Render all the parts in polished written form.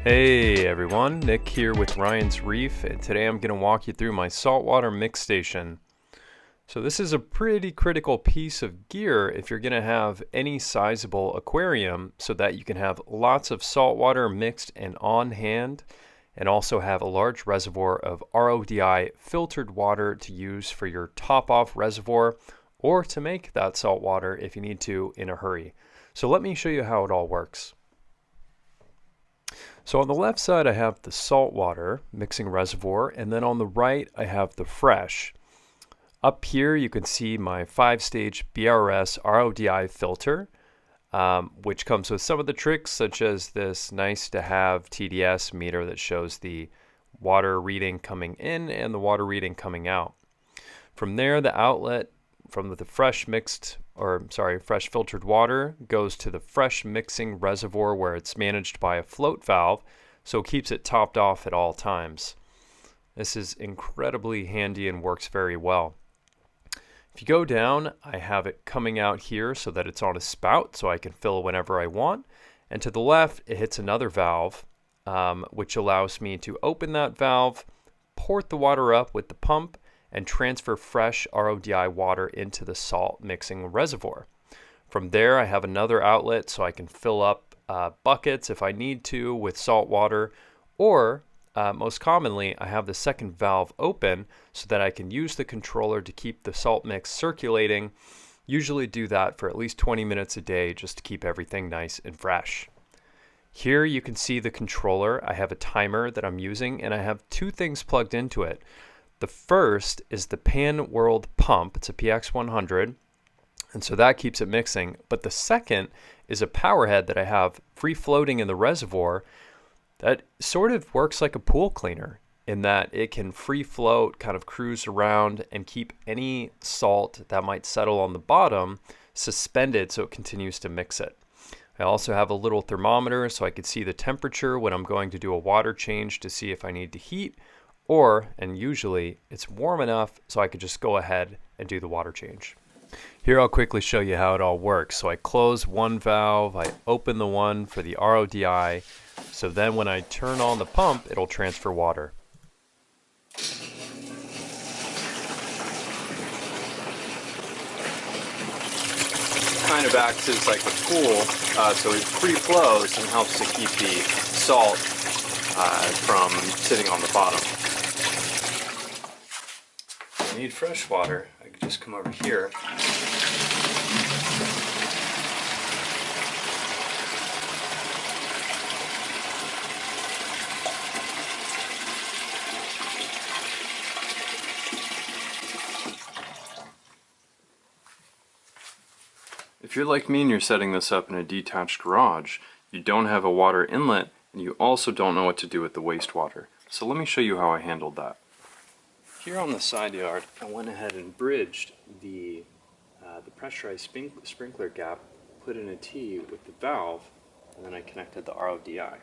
Hey everyone, Nick here with Ryan's Reef, and today I'm going to walk you through my saltwater mix station. So this is a pretty critical piece of gear if you're going to have any sizable aquarium so that you can have lots of saltwater mixed and on hand, and also have a large reservoir of RODI filtered water to use for your top-off reservoir or to make that salt water if you need to in a hurry. So let me show you how it all works. So on the left side I have the saltwater mixing reservoir, and then on the right I have the fresh. Up here you can see my 5-stage BRS RODI filter, which comes with some of the tricks such as this nice to have TDS meter that shows the water reading coming in and the water reading coming out. From there, the outlet from the fresh filtered water goes to the fresh mixing reservoir where it's managed by a float valve, so it keeps it topped off at all times. This is incredibly handy and works very well. If you go down, I have it coming out here so that it's on a spout so I can fill whenever I want, and to the left it hits another valve, which allows me to open that valve, port the water up with the pump, and transfer fresh RODI water into the salt mixing reservoir. From there I have another outlet so I can fill up buckets if I need to with salt water, or most commonly I have the second valve open so that I can use the controller to keep the salt mix circulating. Usually do that for at least 20 minutes a day just to keep everything nice and fresh. Here you can see the controller. I have a timer that I'm using, and I have two things plugged into it. The first is the Pan World pump. It's a PX100, and so that keeps it mixing. But the second is a power head that I have free floating in the reservoir that sort of works like a pool cleaner in that it can free float, kind of cruise around, and keep any salt that might settle on the bottom suspended so it continues to mix it. I also have a little thermometer so I can see the temperature when I'm going to do a water change to see if I need to heat, and usually it's warm enough so I could just go ahead and do the water change. Here I'll quickly show you how it all works. So I close one valve, I open the one for the RODI, so then when I turn on the pump it'll transfer water. Kind of acts as like a pool, so it free flows and helps to keep the salt from sitting on the bottom. If I need fresh water, I can just come over here. If you're like me and you're setting this up in a detached garage, you don't have a water inlet, and you also don't know what to do with the wastewater. So let me show you how I handled that. Here on the side yard, I went ahead and bridged the pressurized sprinkler gap, put in a T with the valve, and then I connected the RODI.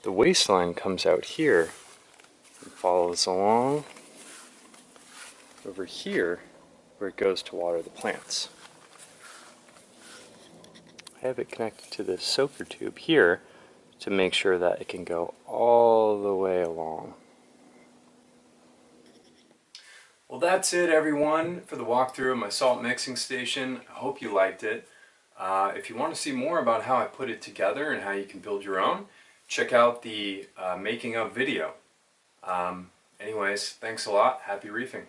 The waste line comes out here and follows along over here where it goes to water the plants. I have it connected to this soaker tube here to make sure that it can go all the way along. Well, that's it everyone for the walkthrough of my salt mixing station. I hope you liked it. If you want to see more about how I put it together and how you can build your own, check out the making of video. Anyways, thanks a lot. Happy reefing.